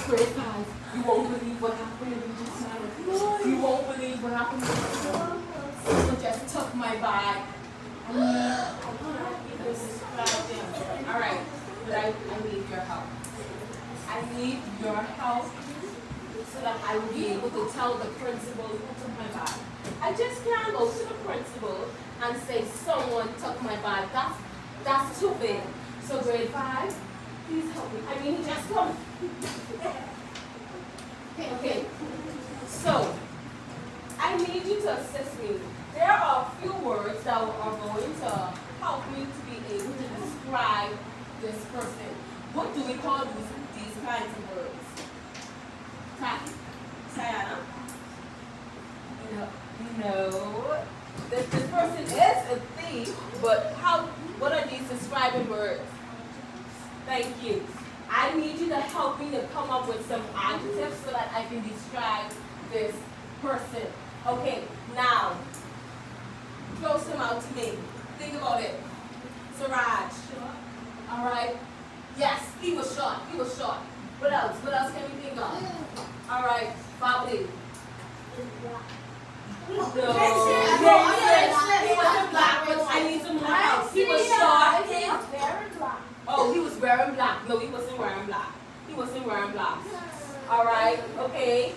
Grade 5. You won't believe what happened in just now. You won't believe what happened in just now. Someone just took my bag. I can't even describe them. Alright, but I need your help. I need your help so that I will be able to tell the principal who took my bag. I just can't go to the principal and say someone took my bag. That's too big. So grade 5, please help me. I mean, he just come. Okay. So I need you to assist me. There are a few words that are going to help me to be able to describe this person. What do we call these kinds of words? Sayana? No. This person is a thief, but what are these describing words? Thank you. I need you to help me to come up with some adjectives so that I can describe this person. Okay, now, throw some out to me. Think about it. Siraj. All right. Yes, he was short. He was short. What else? What else can we think of? All right, Babli. No. He wasn't black, but I need some more help. He was short. Oh, he was wearing black. No, he wasn't wearing black. He wasn't wearing black. All right. Okay.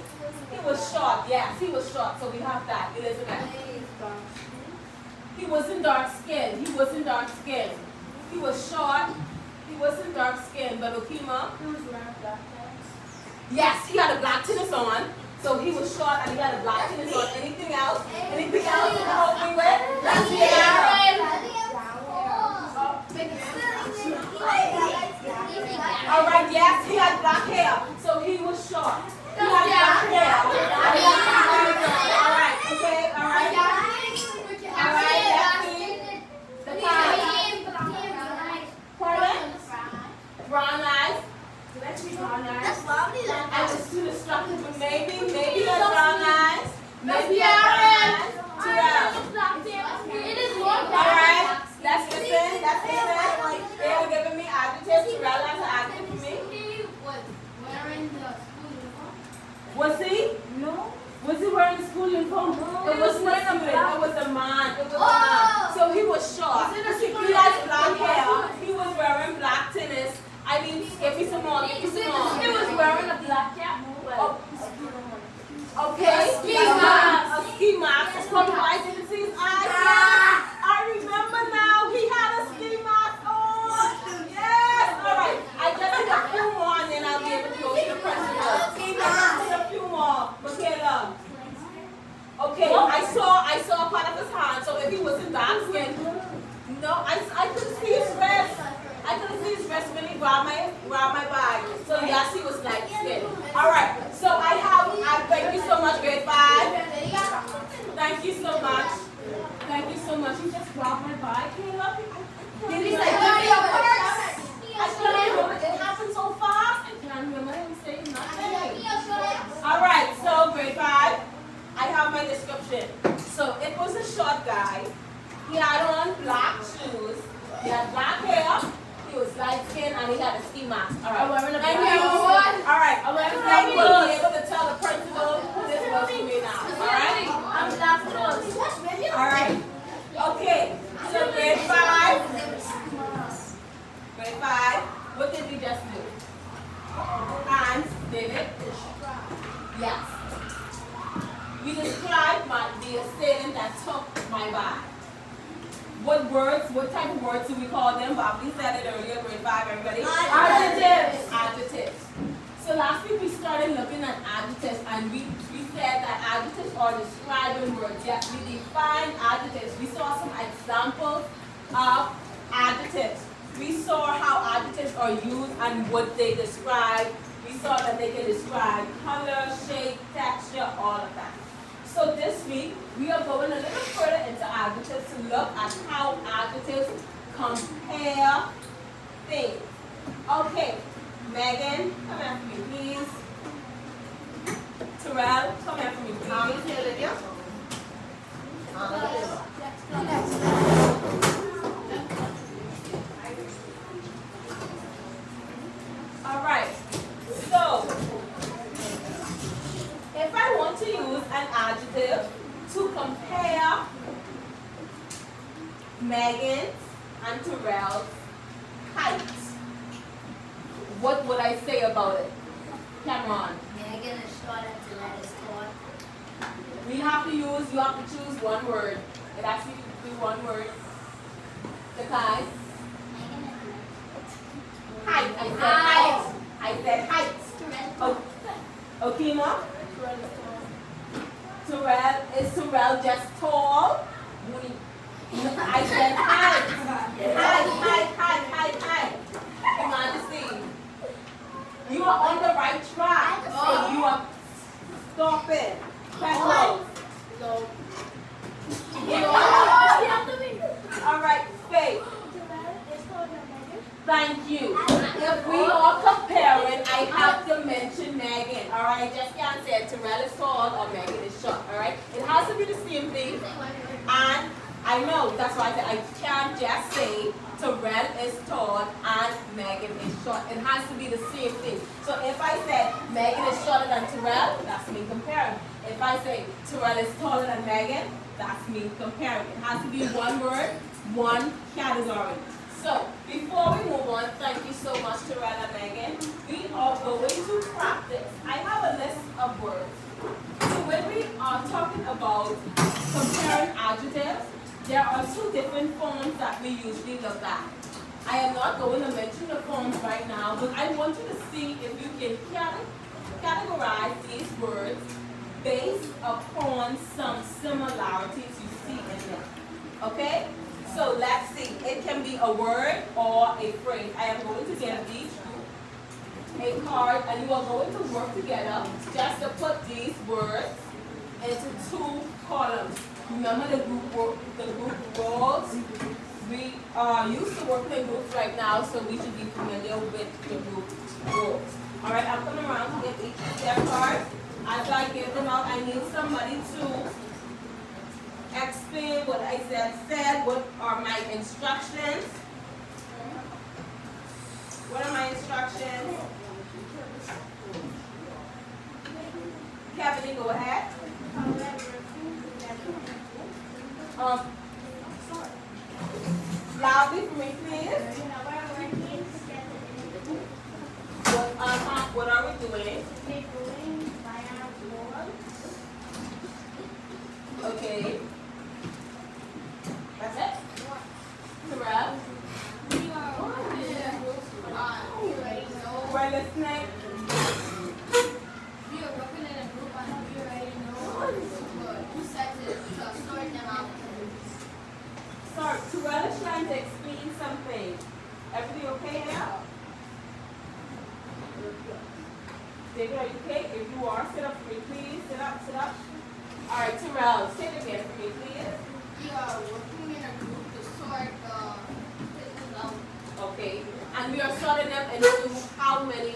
He was short. Yes, he was short. So we have that. Elizabeth. He wasn't dark skinned. He wasn't dark skinned. He was short. He wasn't dark skinned. But Okima. He was wearing black pants. Yes, he had a black tennis on. So he was short and he had a black tennis on. Anything else? Anything else you can help me with? That's the answer. All right, yes, he had black hair. So he was short. He had black hair. All right, okay, all right. All right, Jackie. The time. Pardon? Brown eyes. Let's be brown eyes. I was too distracted, but maybe that's brown eyes. Maybe brown eyes. All right, let's listen. They are giving me adjectives. Terrell has an adjective for me. He was wearing the school uniform. Was he? No. Was he wearing the school uniform? No. It wasn't a student. It was a man. It was a man. So he was short. He had black hair. He was wearing black tennis. I mean, give me some more. Give me some more. He was wearing a black cap. Okay. A ski mask. A ski mask. That's probably why I didn't see his eyes. I remember now. He had a ski mask on. Yes. All right. I just need a few more and then I'll be able to go to the principal. I just need a few more. Michaela. Okay. I saw a part of his hand. So if he wasn't dark skinned, no, I couldn't see his wrist. I couldn't see his wrist when he grabbed my bag. So yes, he was light skinned. All right. So I thank you so much, grade 5. Thank you so much. Thank you so much. You just grabbed my bag. Caleb. Did he say, give me your purse? I can't remember. It happened so fast. I can't remember him saying nothing. All right. So grade 5. I have my description. So it was a short guy. He had on black shoes. He had black hair. He was light skinned and he had a ski mask. All right. Thank you. All right. Thank you. Be able to tell the principal this was for me now. All right. I'm black clothes. All right. Okay. So grade 5. Grade 5. What did we just do? And did it? Yes. We described the assailant that took my bag. What type of words do we call them? Bobby said it earlier, grade 5, everybody. Adjectives. Adjectives. So last week we started looking at adjectives and we said that adjectives are describing words. Yes, we defined adjectives. We saw some examples of adjectives. We saw how adjectives are used and what they describe. We saw that they can describe color, shape, texture, all of that. So this week, we are going a little further into adjectives to look at how adjectives compare things. Okay, Megan, come here for me, please. Terrell, come here for me, please. Olivia. All right, so Megan's and Terrell's height. What would I say about it? Cameron. Megan is short and Terrell is tall. You have to choose one word. It has to be one word. The guys. Height. I said height. I said height. Okima? Is Terrell just tall? I said height. Height. Your Majesty. You are on the right track. So you are stopping. Petals. All right, Faith. Thank you. If we are comparing, I have to mention Megan. All right, just can't say Terrell is tall or Megan is short. All right, it has to be the same thing. And I know that's why I said I can't just say Terrell is tall and Megan is short. It has to be the same thing. So if I said Megan is shorter than Terrell, that's me comparing. If I say Terrell is taller than Megan, that's me comparing. It has to be one word, one category. So, before we move on, thank you so much, Terrell and Megan. We are going to practice. I have a list of words. So when we are talking about comparing adjectives, there are two different forms that we usually look at. I am not going to mention the forms right now, but I want you to see if you can categorize these words based upon some similarities you see in them. Okay? So let's see. It can be a word or a phrase. I am going to give each group a card, and you are going to work together just to put these words into two columns. Remember the group roles? We are used to working in groups right now, so we should be familiar with the group roles. All right, I'm coming around to give each of their cards. As I give them out, I need somebody to explain what I said. What are my instructions? What are my instructions? Kevin, go ahead. Loudly for me, please. What are we doing? Okay. That's it? Terrell? We're listening. We are working in a group and we already know who said to sort them out. Sorry, Terrell is trying to explain something. Everything okay now? David, are you okay? If you are, sit up for me, please. Sit up, sit up. All right, Terrell, say it again for me, please. We are working in a group to sort things out. Okay, and we are sorting them into how many?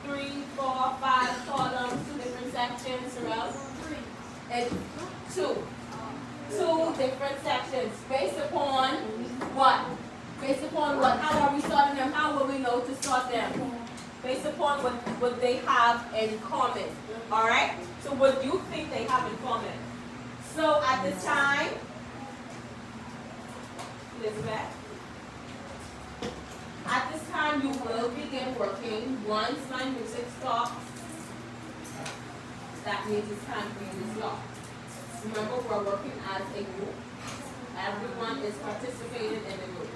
3, 4, 5 columns, 2 different sections, Terrell? 3. And 2. 2 different sections. Based upon what? Based upon what? How are we sorting them? How will we know to sort them? Based upon what they have in common. Alright? So what do you think they have in common? So at this time, Elizabeth, at this time you will begin working. Once my music stops, that means it's time for you to stop. Remember, we're working as a group. Everyone is participating in the group.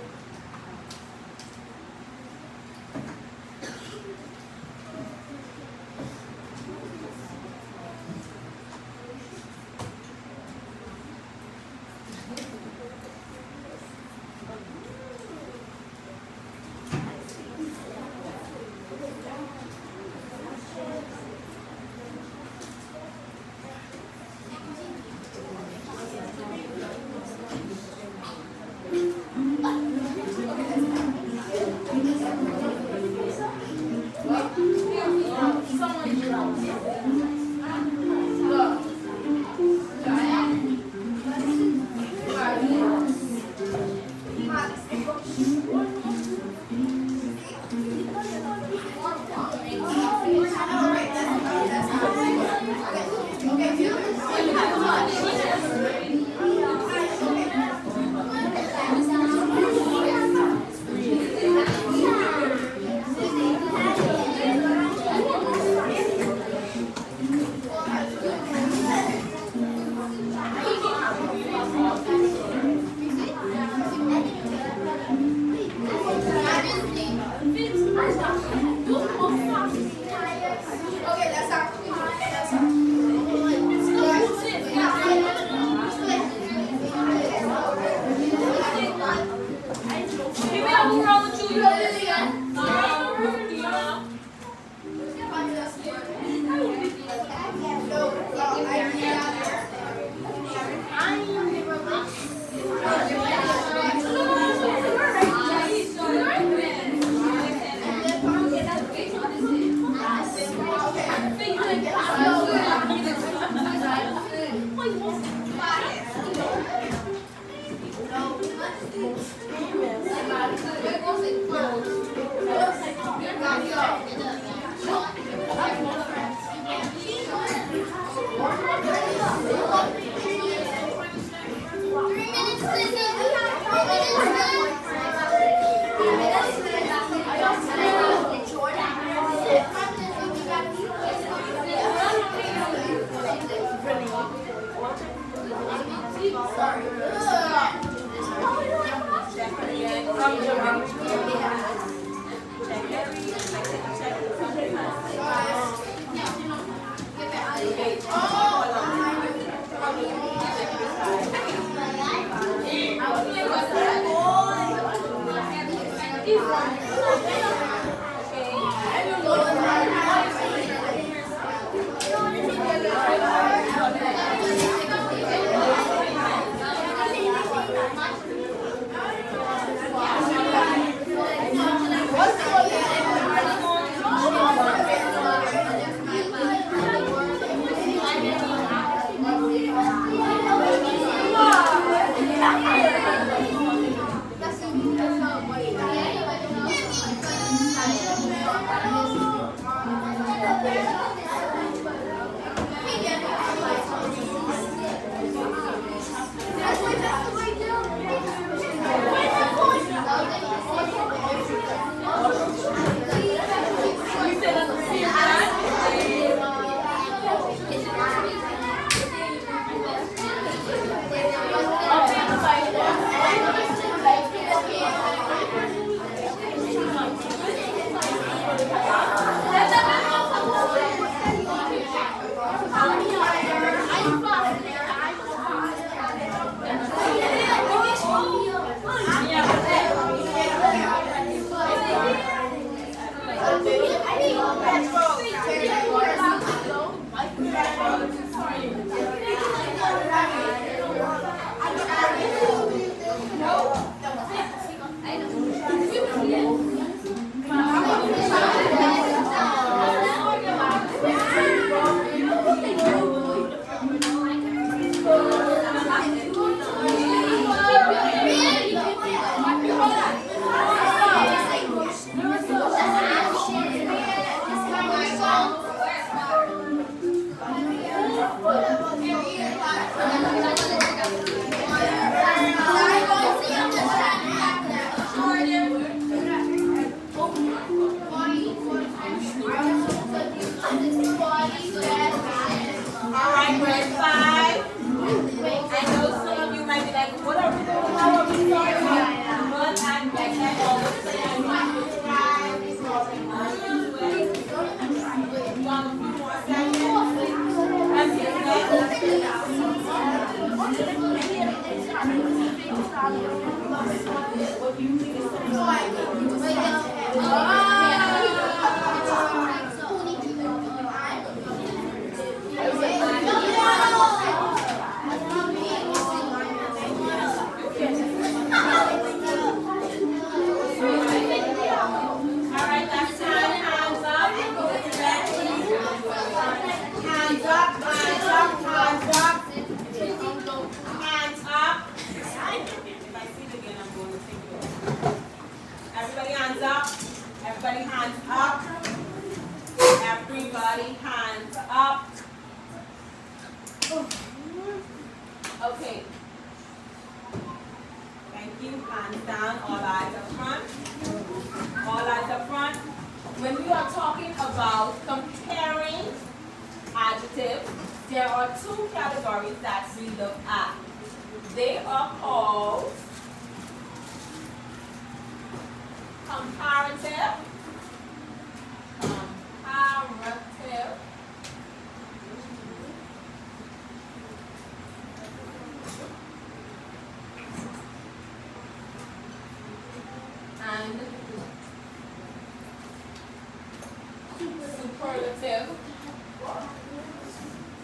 Superlative.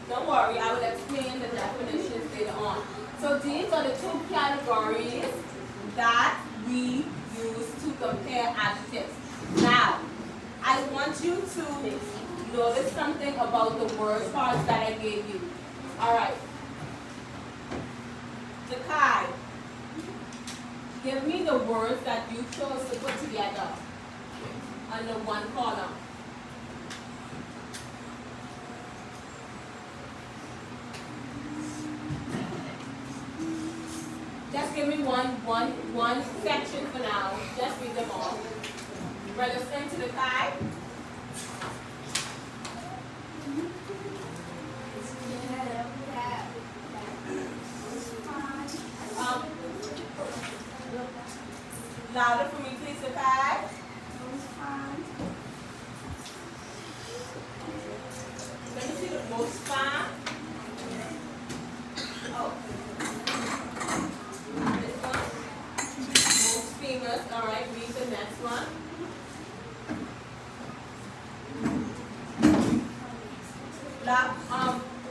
Don't worry, I will explain the definitions later on. So these are the two categories that we use to compare adjectives. Now, I want you to notice something about the word cards that I gave you. Alright. Zakai, give me the words that you chose to put together under one column. Just give me one section for now. Just read them all. Registering to the side. Louder for me, please, okay? Let me see the most fun. Oh. This one. Most famous. All right, read the next one.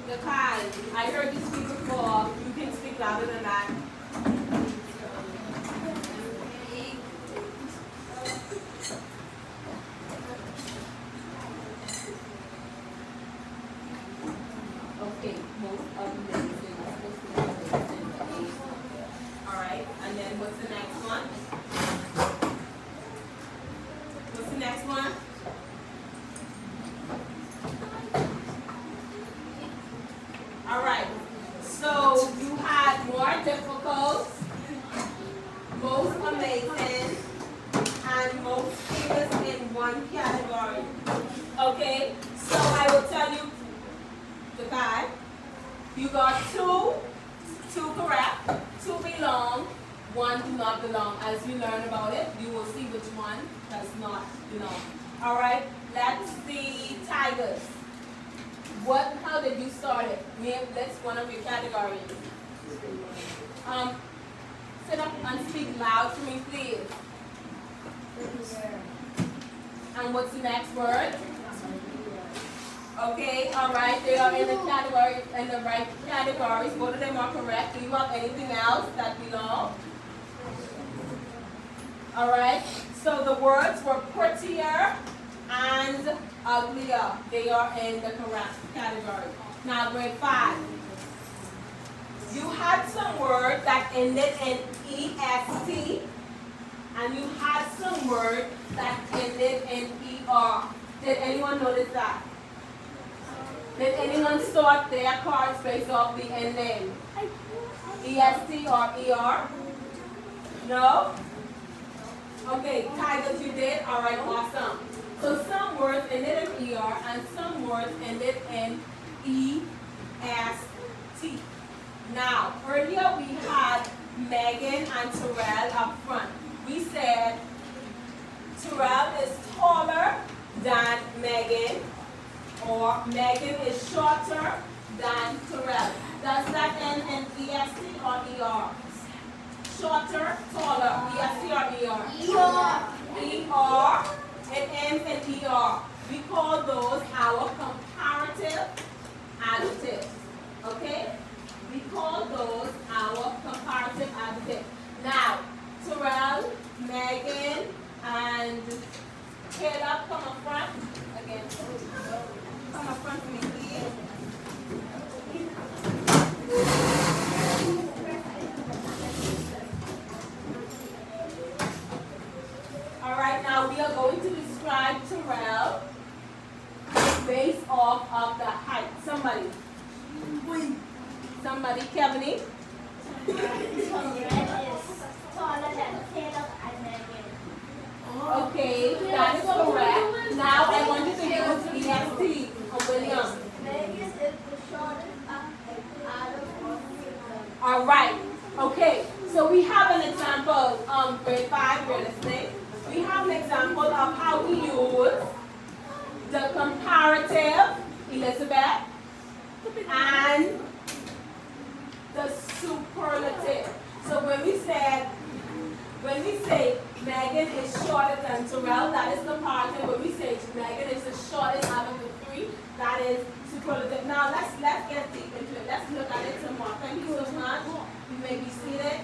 The Kai. I heard you speak before. You can speak louder than that. Okay, most amazing. Alright, and then what's the next one? What's the next one? Alright, so you had more difficult, most amazing, and most famous in one category. Okay, so I will tell you the guy. You got two correct, two belong, one do not belong. As you learn about it, you will see which one does not belong. Alright, let's see tigers. How did you start it? That's one of your categories. Sit up and speak loud to me, please. And what's the next word? Okay, all right. They are in the category, in the right categories. Both of them are correct. Do you have anything else that belong? All right. So the words were prettier and uglier. They are in the correct category. Now, grade 5. You had some words that ended in EST, and you had some words that ended in ER. Did anyone notice that? Did anyone sort their cards based off the ending? EST or ER? No? Okay, Tigers, you did? Alright, awesome. So some words ended in ER and some words ended in EST. Now, earlier we had Megan and Terrell up front. We said Terrell is taller than Megan, or Megan is shorter than Terrell. Does that end in EST or ER? Shorter, taller, EST or ER? ER. It ends in ER. We call those our comparative adjectives. Okay? We call those our comparative adjectives. Now, Terrell, Megan, and Caleb, come up front. Again. Come up front for me, please. Alright, now we are going to describe Terrell based off of the height. Somebody, Kevin? Taller than Caleb and Megan. Okay, that is correct. Now I want you to use EST or William. Megan is the shortest out of all of All right. Okay. So we have an example. Grade 5, you're listening. We have an example of how we use the comparative, Elizabeth, and the superlative. So when we say Megan is shorter than Terrell, that is comparative. When we say Megan is the shortest out of the three, that is superlative. Now let's get deep into it. Let's look at it some more. Thank you so much. You may be seated.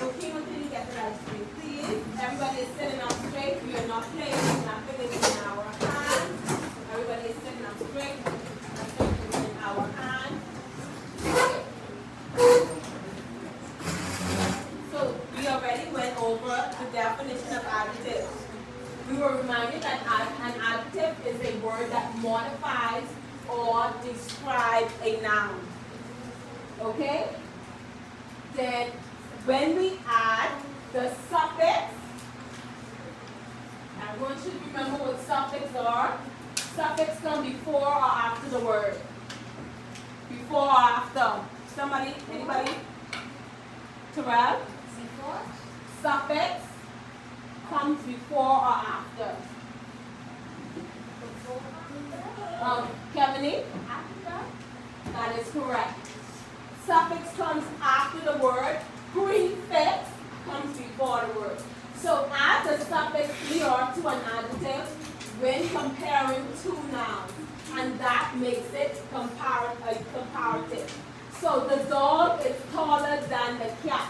Okay, until you get the right screen, please. Everybody is sitting up straight. We are not playing. We're not putting it in our hands. Everybody is sitting up straight. Our hand. So we already went over the definition of adjective. We were reminded that an adjective is a word that modifies or describes a noun. Okay? Then when we add the suffix, everyone should remember what suffixes are. Suffix come before or after the word. before or after? Somebody? Anybody? Terrell? Before? Suffix comes before or after? Kevin? After? That is correct. Suffix comes after the word. Prefix comes before the word. So add the suffix er to an adjective when comparing two nouns. And that makes it comparative. So the dog is taller than the cat.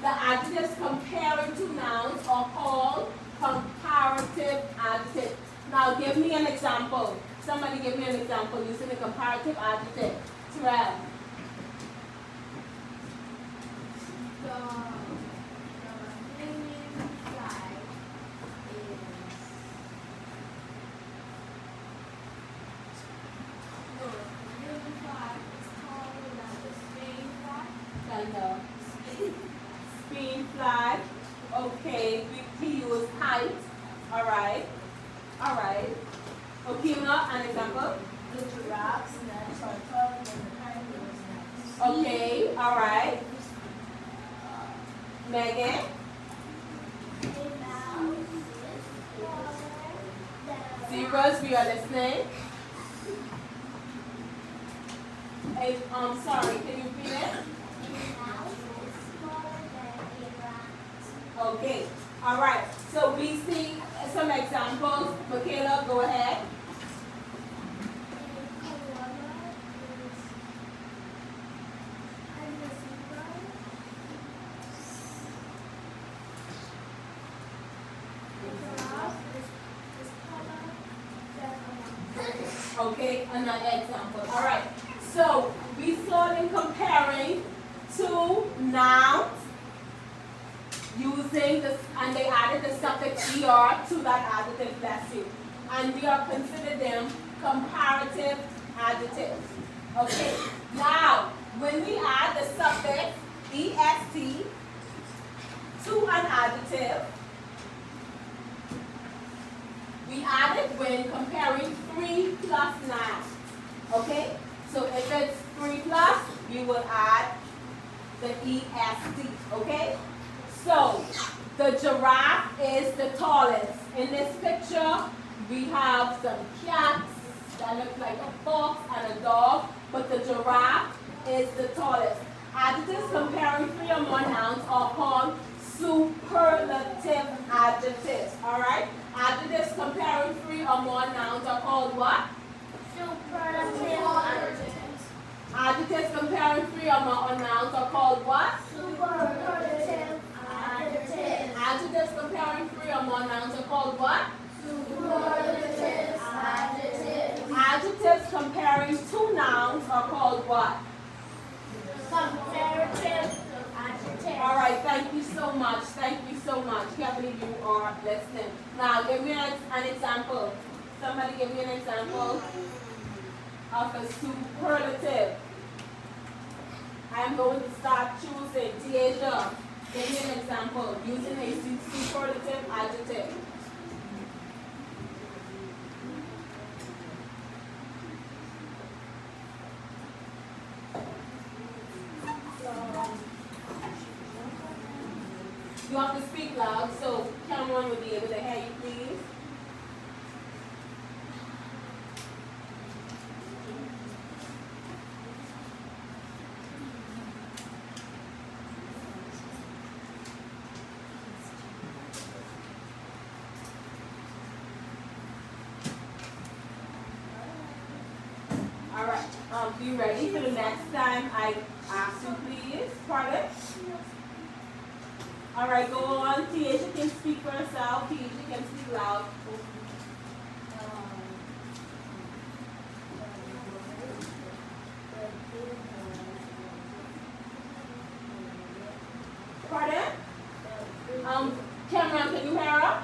The adjectives comparing two nouns are called comparative adjectives. Now give me an example. Somebody give me an example using a comparative adjective. Terrell. The hanging fly is... No, the hanging fly is taller than the Spain fly. Than the Spain flag. Okay, we use height. Alright. Alright. Okay, now an example. The giraffe's necks are taller than the kangaroo's necks. Okay, alright. Megan. Zeros, we are listening. Sorry, can you repeat it? Okay, alright. So we see some examples. Michaela, go ahead. Okay, another example. Alright, so we saw them comparing two nouns using this, and they added the suffix er to that adjective, bless you. And we are considered them comparative adjectives. Okay, now when we add the suffix est to an adjective, we add it when comparing 3 plus nouns. Okay? So if it's 3 plus, you will add the est. Okay? So the giraffe is the tallest. In this picture, we have some cats that look like a fox and a dog, but the giraffe is the tallest. Adjectives comparing 3 or more nouns are called superlative adjectives. Alright? Adjectives comparing 3 or more nouns are called what? Superlative adjectives. Adjectives comparing 3 or more nouns are called what? Superlative adjectives. Adjectives comparing 3 or more nouns are called what? Superlative adjectives. Adjectives comparing 2 nouns are called what? Comparative adjectives. Alright, thank you so much. Thank you so much. Can't believe you are listening. Now, give me an example. Somebody give me an example of a superlative. I'm going to start choosing. Tiaja, give me an example using a superlative adjective. You have to speak loud so Cameron will be able to hear you, please. All right. Be ready for the next time I ask you, please. Pardon? All right, go on. Tiaja can speak for herself. Tiaja can speak loud. Pardon? Cameron, can you hear her?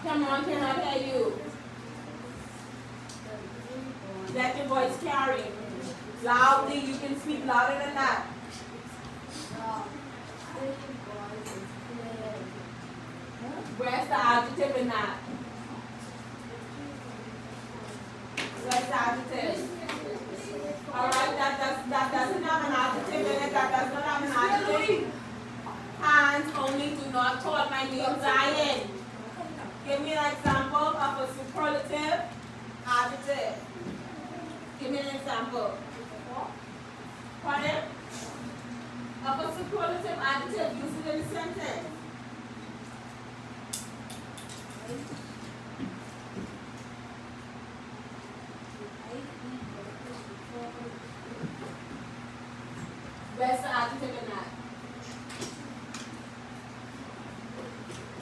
Cameron cannot hear you. Let your voice carry. Loudly, you can speak louder than that. Where's the adjective in that? Where's the adjective? Alright, that's not called my name Zion. Give me an example of a superlative adjective. Give me an example. Pardon? Of a superlative adjective, use it in a sentence. Where's the adjective in that?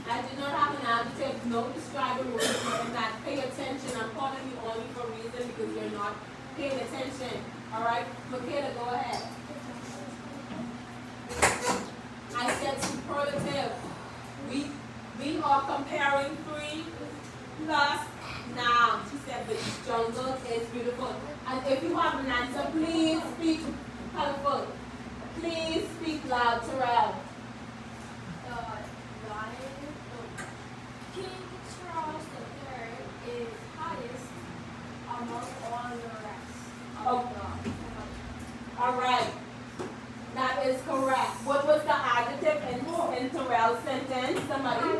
I did not have an adjective, no describing word in that. Pay attention. I'm calling you only for a reason because you're not paying attention. Alright? Michaela, go ahead. I said superlative. We are comparing 3 plus now. She said the jungle is beautiful. And if you have an answer, please speak colorful. Please speak loud, Terrell. King Charles III is highest among all the rest. All right. That is correct. What was the adjective in Terrell's sentence? Somebody?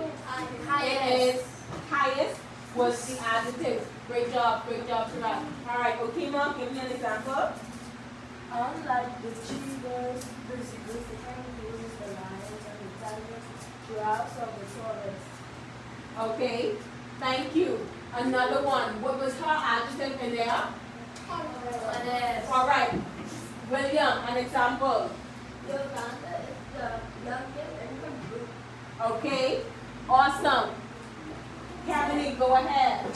It is highest was the adjective. Great job, Terrell. All right, Okima, give me an example. Unlike the cheetahs, the significant uses the lions and the tigers, giraffes of the forest. Okay, thank you. Another one. What was her adjective in there? All right. William, an example. Yolanda is the youngest in her group. Okay, awesome. Kevin, go ahead.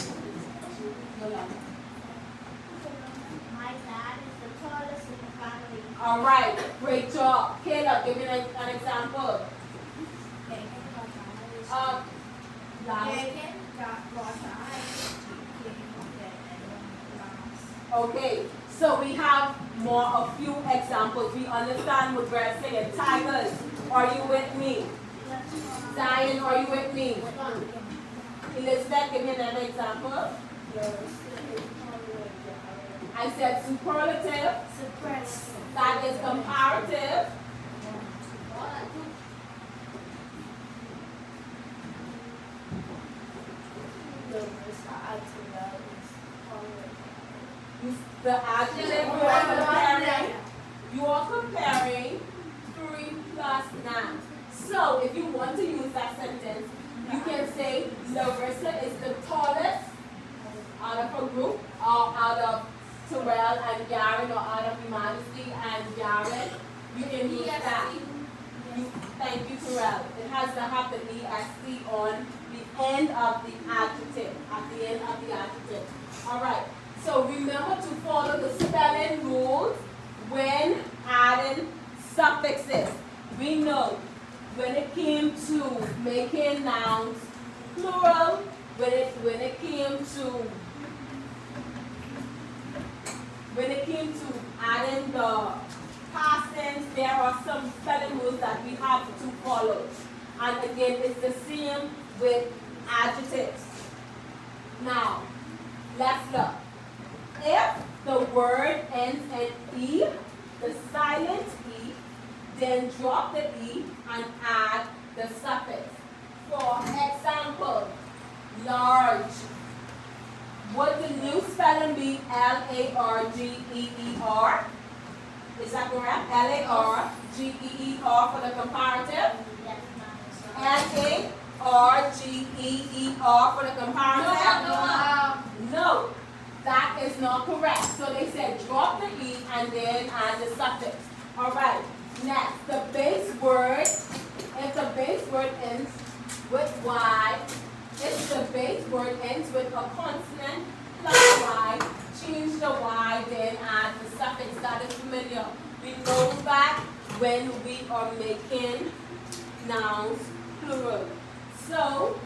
Yolanda. My dad is the tallest in the family. All right, great job. Caleb, give me an example. Okay, so we have a few examples. We understand what we're saying. Tigers, are you with me? Zion, are you with me? Elizabeth, give me another example. I said superlative. That is comparative. The adjective you are comparing 3 plus 9. So if you want to use that sentence, you can say Larissa is the tallest out of her group, or out of Terrell and Garen, or out of Majesty and Garen. You can use that. Thank you, Terrell. It has to have the EST on the end of the adjective. At the end of the adjective. All right. So remember to follow the spelling rules when adding suffixes. We know when it came to making nouns plural, when it came to adding the past tense, there are some spelling rules that we have to follow. And again, it's the same with adjectives. Now, let's look. If the word ends in E, the silent E, then drop the E and add the suffix. For example, large. Would the new spelling be Largeer? Is that correct? Largeer for the comparative? Largeer for the comparative? No. That is not correct. So they said drop the E and then add the suffix. All right. Next, the base word. If the base word ends with Y, if the base word ends with a consonant plus Y, change the Y, then add the suffix. That is familiar. We know that when we are making nouns plural. So,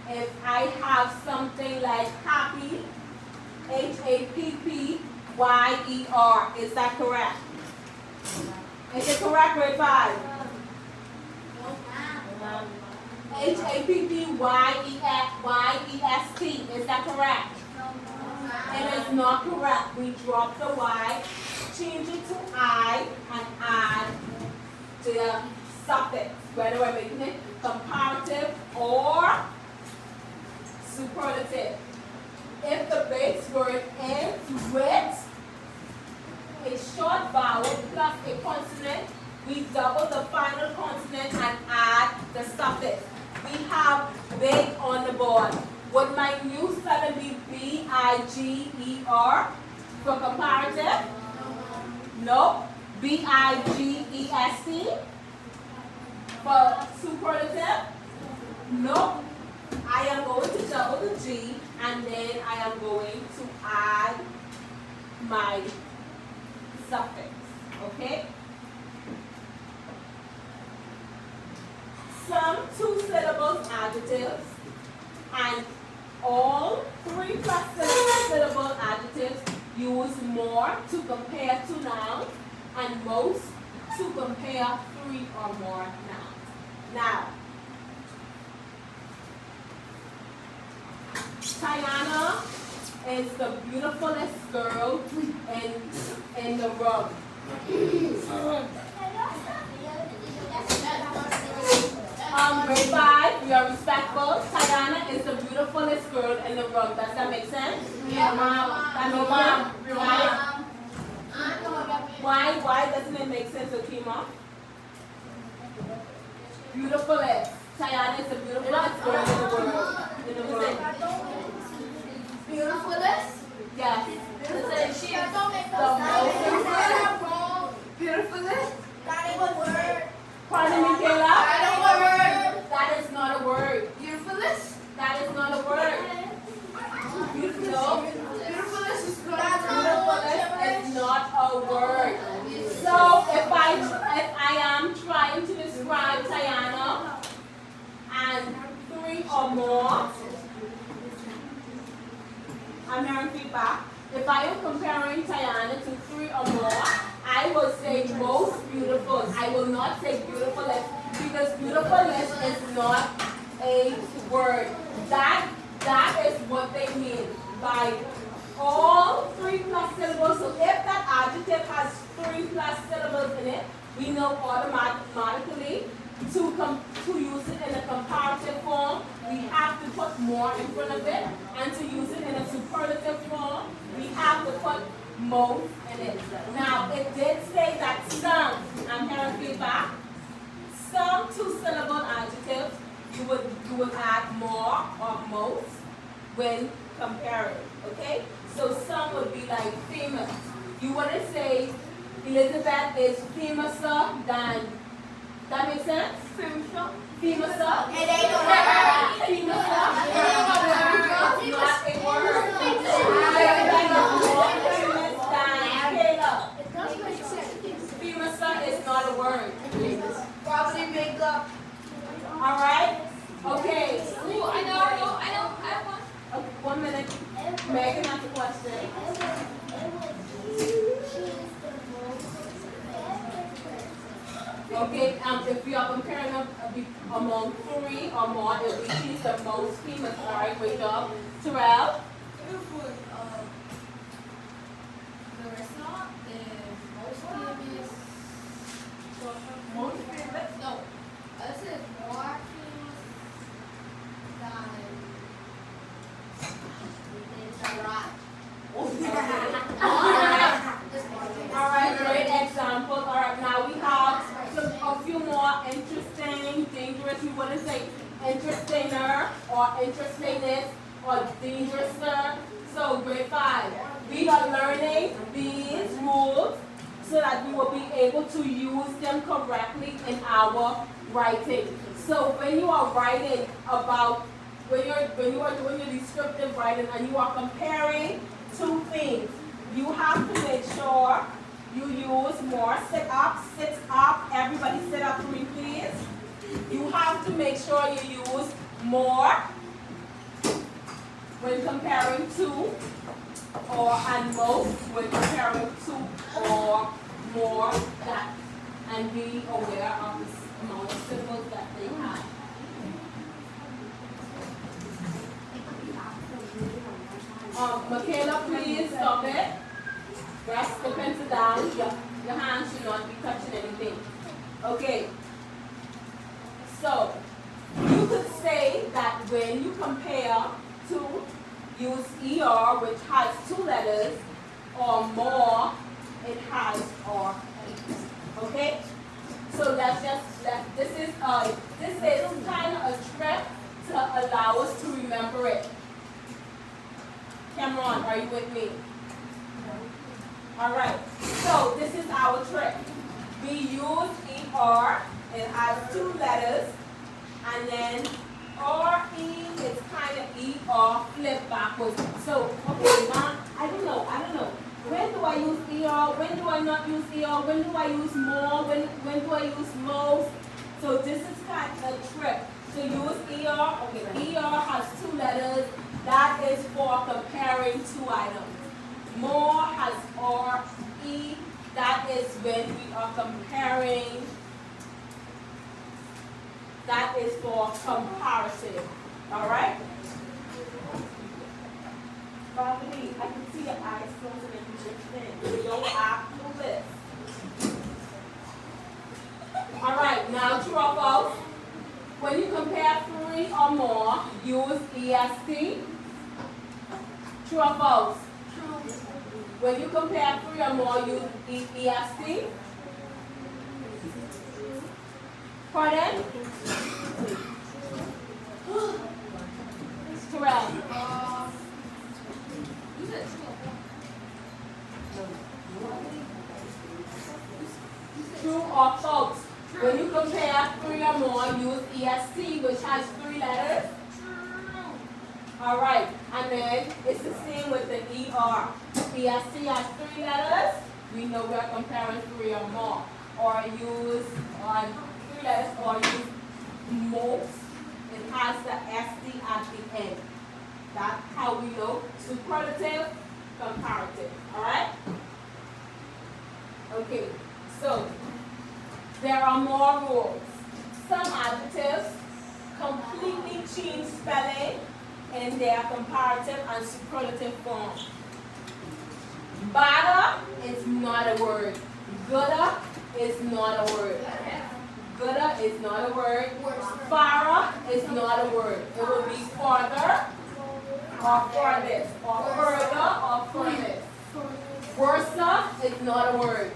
if I have something like happy, Happyer, is that correct? Is it correct, grade 5? Happyest, is that correct? It is not correct. We drop the Y, change it to I, and add to the suffix. whether we're making it comparative or superlative. If the base word ends with a short vowel plus a consonant, we double the final consonant and add the suffix. We have big on the board. Would my new spelling be B-I-G-E-R for comparative? No. B-I-G-E-S-T for superlative? No. I am going to double the G and then I am going to add my suffix. Okay? Some two-syllable adjectives and all 3 plus syllable adjectives use more to compare to nouns and most to compare 3 or more nouns. Now, Tiana is the beautifulest girl in the room. Grade 5, we are respectful. Tiana is the beautifulest girl in the room. Does that make sense? Yeah. That makes sense. Why doesn't it make sense, Okima? Beautifulest. Tiana is the beautifulest girl in the world. In the world. Beautifulest? Yes. She don't make The no Beautifulest? That is a word. Pardon me, Kayla? That is a word. That is not a word. Beautifulest? That is not a word. No. Beautifulest is good. Beautifulest is not a word. So if I am trying to describe Tiana and 3 or more, I'm hearing feedback. If I am comparing Tiana to 3 or more, I will say most beautiful. I will not say beautifulest because beautifulest is not a word. That is what they mean by all 3 plus syllables. So if that adjective has 3 plus syllables in it, we know automatically to use it in a comparative form, we have to put more in front of it, and to use it in a superlative form, we have to put most in it. Now, it did say that some, I'm hearing feedback, some 2-syllable adjectives, you would add more or most when comparing, okay? So some would be like famous. You wouldn't say Elizabeth is famouser than, that makes sense? Famouser? It ain't a word. Famouser? Not a word. Elizabeth is more famous than Caleb. It does make sense. Famouser is not a word. Probably makeup. All right? Okay. Ooh, I know. I have one. Okay, 1 minute. Megan has a question. Okay, if you are comparing among 3 or more, it will be she's the most famous. All right, great job. Terrell? The restaurant is most famous. Most famous? No, this is more famous than the garage. All right, great example. All right, now we have a few more interesting, dangerous. We wouldn't say interestinger or interestingness or dangerouser. So grade 5, we are learning these rules so that we will be able to use them correctly in our writing. So when you are writing about, when you are doing your descriptive writing and you are comparing 2 things, you have to make sure you use more sit up, everybody sit up for me please. You have to make sure you use more when comparing 2 or and most when comparing 2 or more that, and be aware of the amount of symbols that they have. Michaela, please stop it. Rest the pencil down. Your hands should not be touching anything. Okay. So you could say that when you compare to use ER, which has two letters, or more, it has or. Okay? So that's just this is kind of a trick to allow us to remember it. Cameron, are you with me? All right. So this is our trick. We use ER. It has two letters, and then RE is kind of ER flip backwards. So okay, now I don't know. When do I use ER? When do I not use ER? When do I use more? When do I use most? So this is kind of a trick. So use ER. Okay, ER has two letters. That is for comparing two items. More has RE. That is when we are comparing. That is for comparative. All right? Probably, I can see your eyes closing and drifting. Don't act to this. All right, now true or false? When you compare three or more, use EST. True or false? True. When you compare three or more, use EST. Pardon? Correct. You said true. True or false? When you compare three or more, use EST, which has three letters. True. All right, and then it's the same with the ER. EST has three letters. We know we're comparing three or more. Or use three letters, or use most. It has the ST at the end. That's how we know superlative, comparative. All right? Okay, so there are more rules. Some adjectives completely change spelling in their comparative and superlative form. Better is not a word. Gooder is not a word. Gooder is not a word. Farther is not a word. It will be farther or farthest or further or furthest. Worser is not a word.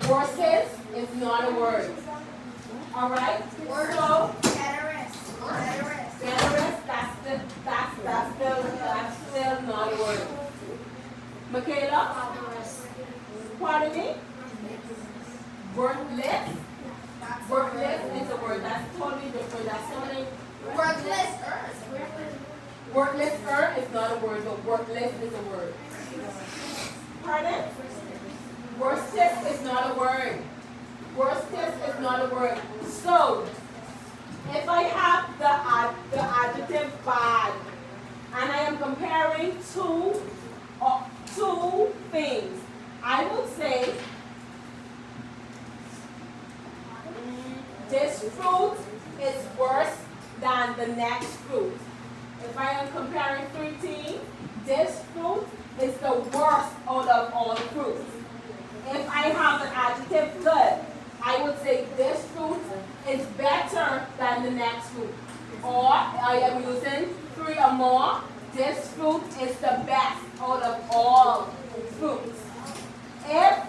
Worsest is not a word. All right? So Betterest, that's still not a word. Michaela? Pardon me? Worthless? Worthless is a word. That's totally different. That's something. Worthless is not a word, but worthless is a word. Pardon? Worstest is not a word. Worstest is not a word. So, if I have the adjective bad, and I am comparing two things, I would say this fruit is worse than the next fruit. If I am comparing three things, this fruit is the worst out of all the fruits. If I have an adjective good, I would say this fruit is better than the next fruit. Or I am using three or more, this fruit is the best out of all fruits. If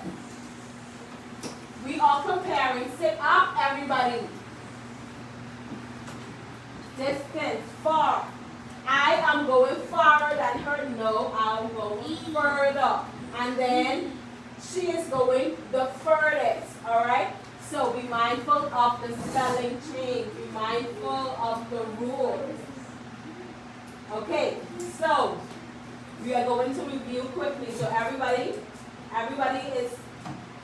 we are comparing, sit up everybody. Distance, far. I am going farther than her. No, I'm going further. And then she is going the furthest. Alright? So be mindful of the spelling change. Be mindful of the rules. Okay, so we are going to review quickly. So everybody is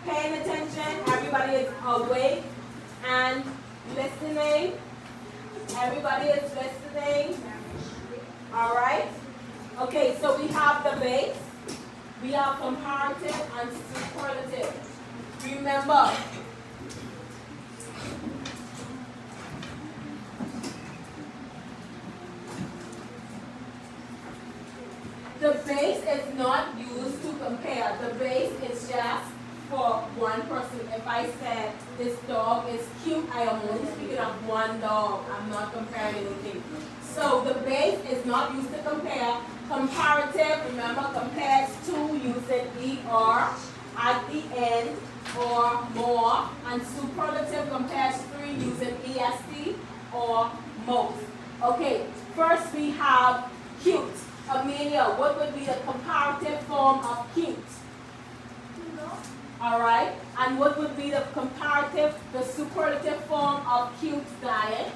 paying attention. Everybody is awake and listening. Everybody is listening. All right? Okay, so we have the base. We have comparative and superlative. Remember, the base is not used to compare. The base is just for one person. If I said this dog is cute, I am only speaking of one dog. I'm not comparing anything. So the base is not used to compare. Comparative, remember, compares to using ER at the end or more. And superlative compares three using EST or most. Okay, first we have cute. Amelia, what would be the comparative form of cute? Alright, and what would be the superlative form of cute, Zion?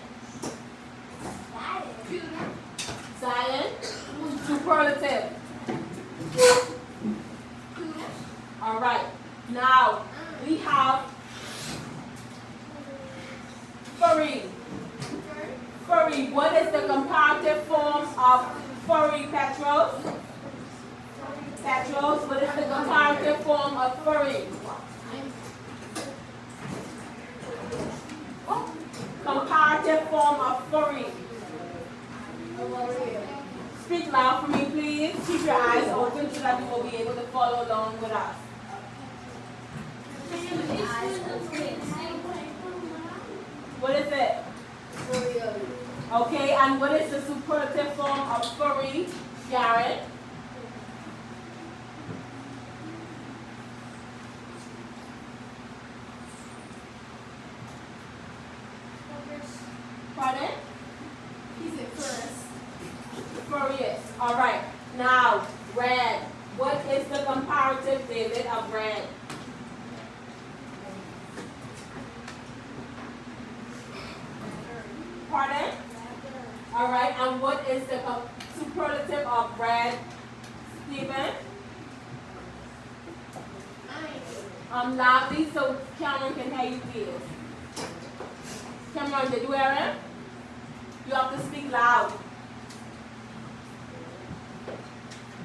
Zion? Superlative. Alright, now we have furry. Furry, what is the comparative form of furry, Petros? Petros, what is the comparative form of furry? Comparative form of furry. Speak loud for me, please. Keep your eyes open so that you will be able to follow along with us. What is it? Okay, and what is the superlative form of furry, Garrett? Pardon? He's at first. Furious. All right. Now, red. What is the comparative, David, of red? Pardon? All right. And what is the superlative of red, Stephen? Loudly so Cameron can hear you, please. Cameron, did you hear it? You have to speak loud.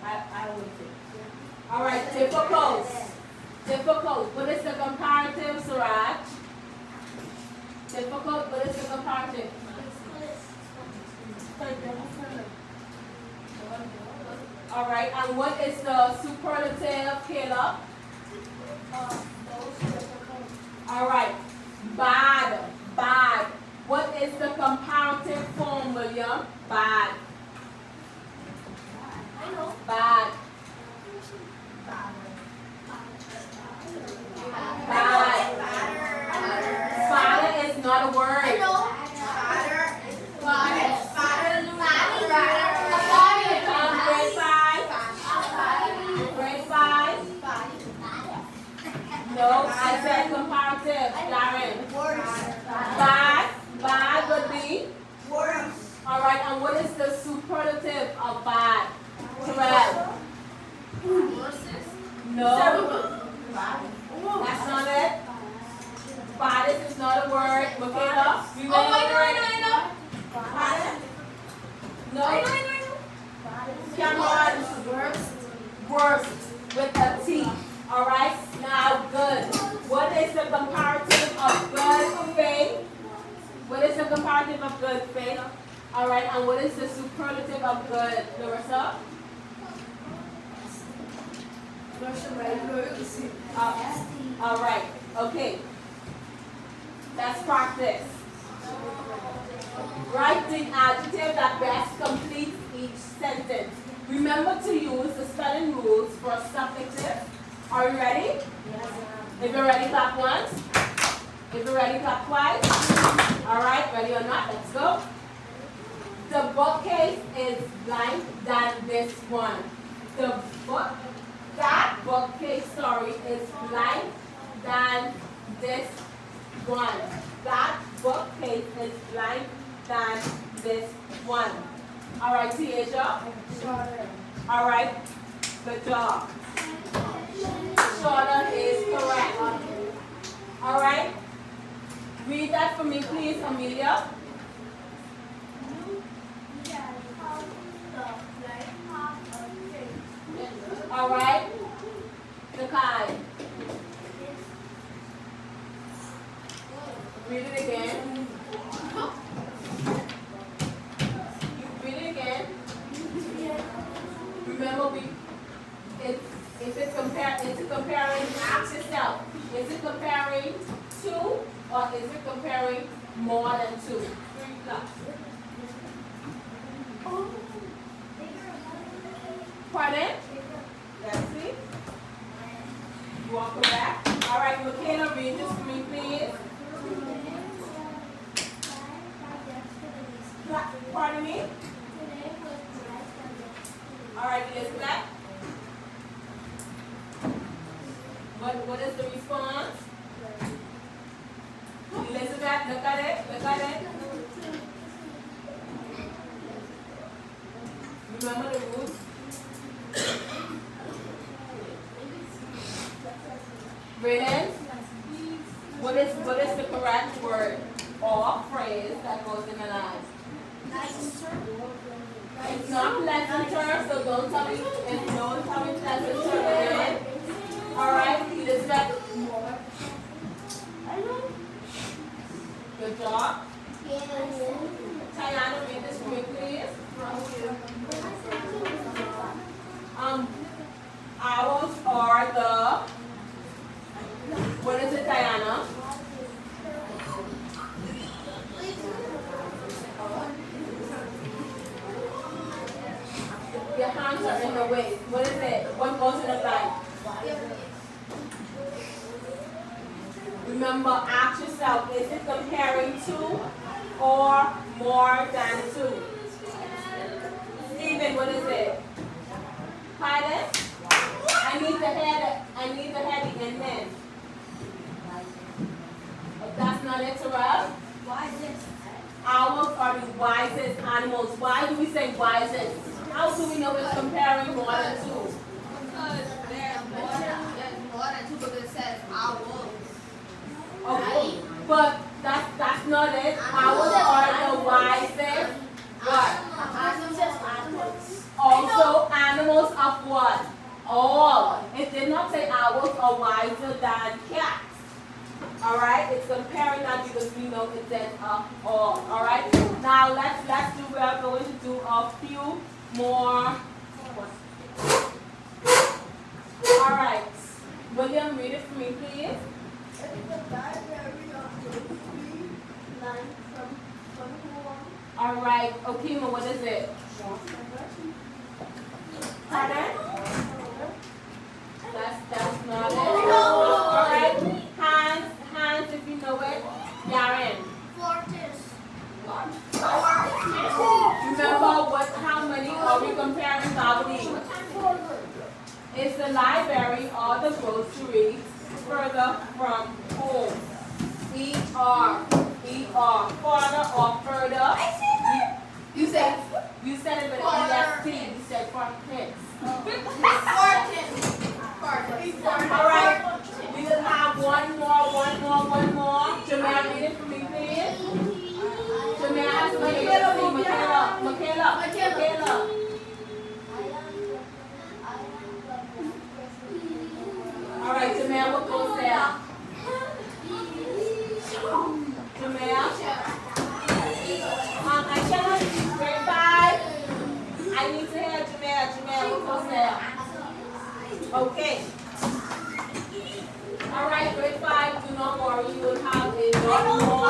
I will say. All right, difficult. Difficult. What is the comparative, Suraj? Difficult. What is the comparative? All right, and what is the superlative, Caleb? All right, bad. Bad. What is the comparative form, William? Bad. I know. Bad. Bad. Bad is not a word. I know. Grade 5. No, I said comparative. Darren. Bad. Bad would be? All right, and what is the superlative of bad? Terrell. No. That's not it. Bad is not a word. Michaela, you Oh, I know. Pardon? No. Come on. Worst with a T. All right. Now, good. What is the comparative of good, Faith? What is the comparative of good, Faith? All right. And what is the superlative of good, Larissa? All right. Okay. Let's practice. Write the adjective that best completes each sentence. Remember to use the spelling rules for subjective. Are you ready? Yes. If you're ready, clap once. If you're ready, clap twice. All right, ready or not, let's go. The bookcase is blank than this one. That bookcase, is blank than this one. That bookcase is blank than this one. All right, Tiaja. All right, good job. Shorter is correct. All right. Read that for me, please, Amelia. All right. Nakai. Read it again. Read it again. Remember, it's comparing. Ask yourself, Is it comparing two or is it comparing more than two? 3 plus. Pardon? Let's see. You want to go back? All right, Michaela, read this for me, please. Pardon me? All right, Elizabeth. What is the response? Elizabeth, look at it. Look at it. Remember the rules? Brayden, what is the correct word or phrase that goes in the line? It's not pleasanter, so don't tell me pleasanter again. Alright, Elizabeth. Good job. Tiana, read this for me, please. Owls are the, what is it, Diana? Your hands are in the way. What is it? What goes in the line? Remember, ask yourself, is it comparing two or more than two? Stephen, what is it? Pardon? I need the head in then. If that's not it, Terrell? Owls are the wisest animals. Why do we say wisest? How do we know it's comparing more than two? Because there's more than two because it says owls. Okay, but that's not it. Owls are the wisest. What? Also animals of what? All. It did not say owls are wiser than cats. Alright, it's comparing that because we know it says all. Alright? Now we are going to do a few more. Alright. William, read it for me, please. Alright, Okima, what is it? Pardon? That's not it. Alright, hands if you know it. Yaren. Remember how many are we comparing properties? Is the library or the grocery further from home? E-R. Farther or further? You said it with E-S-T. You said for kids. Alright. We will have one more. Jamel, read it for me, please. Jamel, ask Michaela. Alright, Jamel, what goes there? Jamel? I cannot see grade 5. I need to hear Jamel, what goes there? Okay. Alright, grade 5, do not worry, you will have a lot more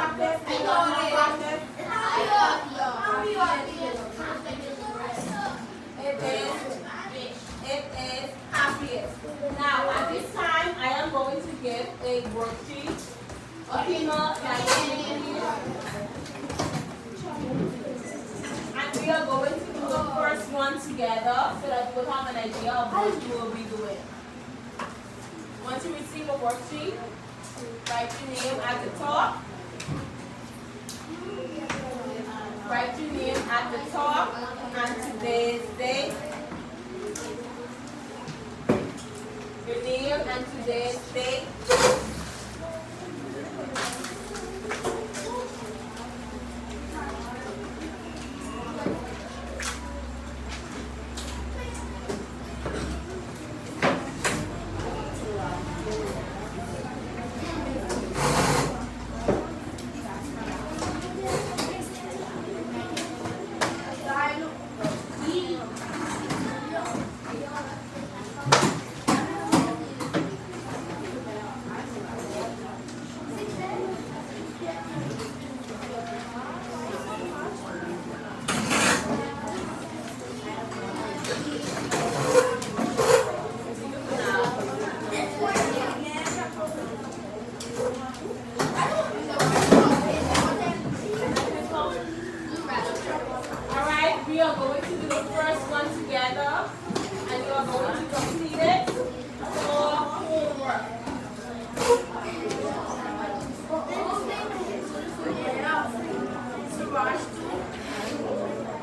practice. It is happiest. Now, at this time, I am going to give a worksheet. Okima, and we are going to do the first one together so that you will have an idea of what you will be doing. Once you receive a worksheet, write your name at the top. Write your name at the top and today's date. Your name and today's date. Alright, we are going to do the first one together and you are going to complete it for homework.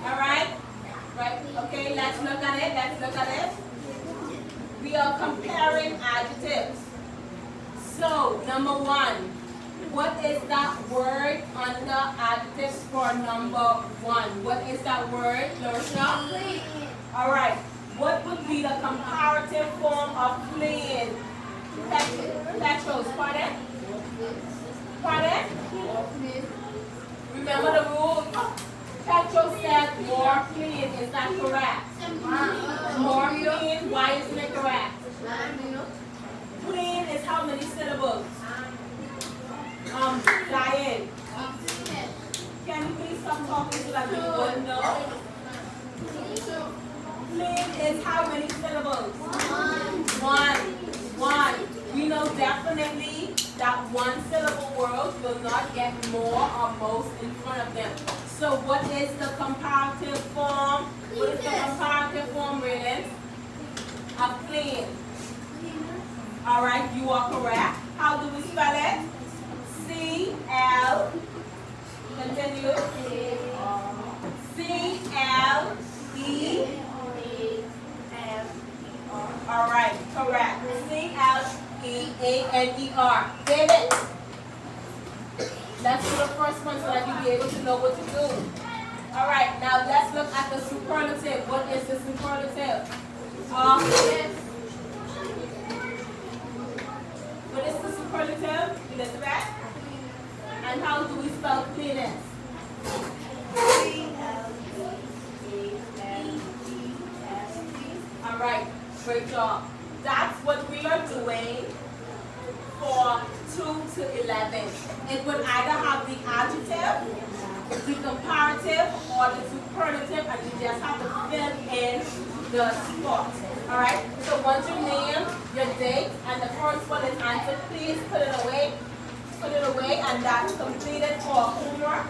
Alright? Right, okay, let's look at it. Let's look at it. We are comparing adjectives. So, number one. What is that word under adjectives for number one? What is that word, Larisha? Alright. What would be the comparative form of fleeing? Petros, pardon? Pardon? Remember the rule? Petros said more clean. Is that correct? More clean. Why isn't it correct? Clean is how many syllables? Diane, can you please stop talking so that we will know? Clean is how many syllables? One. We know definitely that one syllable words will not get more or most in front of them. So what is the comparative form? What is the comparative form, Raylan? Of clean. Alright, you are correct. How do we spell it? C-L, continue, C-L-E-M, alright, correct, C-L-E-A-N-E-R, David, let's do the first one so that you'll be able to know what to do. Alright, now let's look at the superlative. What is the superlative? What is the superlative, Elizabeth? And how do we spell cleanliness? C-L-E-A-N-E-S-T. Alright, great job. That's what we are doing for 2 to 11. It would either have the adjective, the comparative, or the superlative, and you just have to fill in the spot. Alright, so once you name your date and the first one is answered, please put it away. Put it away, and that's completed for homework.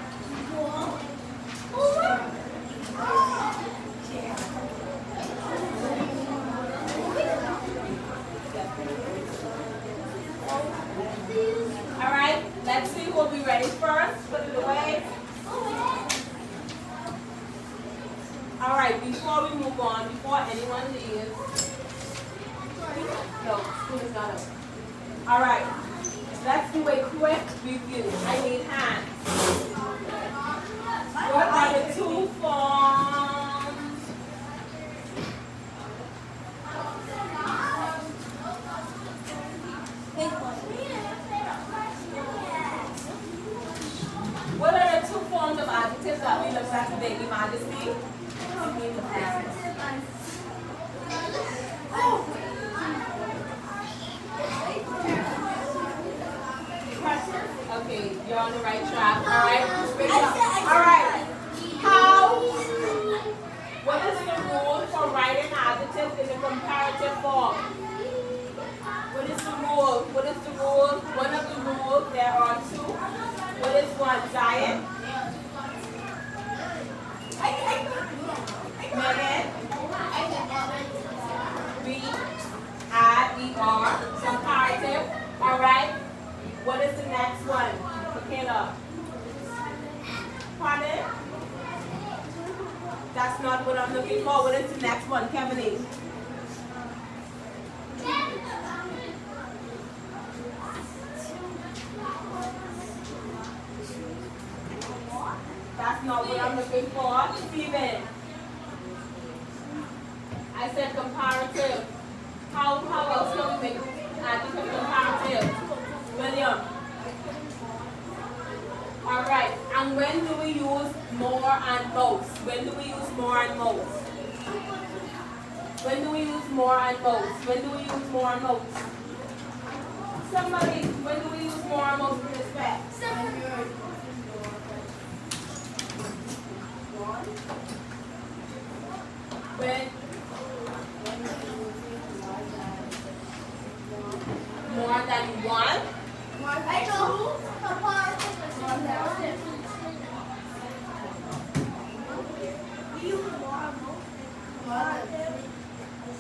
Alright, let's see who will be ready first. Put it away. Alright, before we move on, before anyone leaves. No, school is not over. Alright. Let's do a quick review. I need hands. What are the two forms? What are the two forms of adjectives that we looked at today, Your Majesty? Okay, you're on the right track. Alright. Alright. What is the rule for writing adjectives in the comparative form? What is the rule? What is the rule? One of the rules, there are two. What is one? Zion? Megan? B-I-E-R. Comparative. Alright. What is the next one? Michaela? Pardon? That's not what I'm looking for. What is the next one? Kevin? That's not what I'm looking for. Steven? I said comparative. How else can we make adjective comparative? William? Alright, and when do we use more and most? When do we use more and most? When do we use more and most? When do we use more and most? Somebody, when do we use more and most with respect? When One. I know.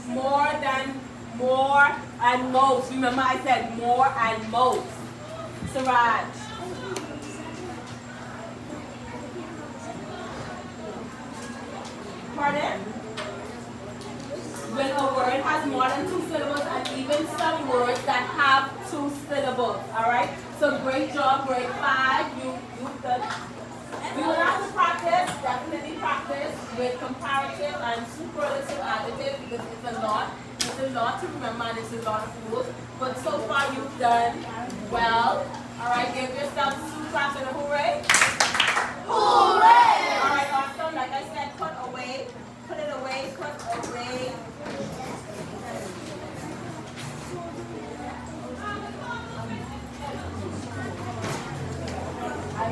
More than, more and most. Remember I said more and most. Siraj. Pardon? When a word has more than 2 syllables and even some words that have 2 syllables. Alright? So great job, grade 5. You've done. We will have to practice, definitely practice with comparative and superlative adjectives because it's a lot. It's a lot to remember and it's a lot of rules. But so far you've done well. Alright, give yourself 2 claps and a hooray. Hooray!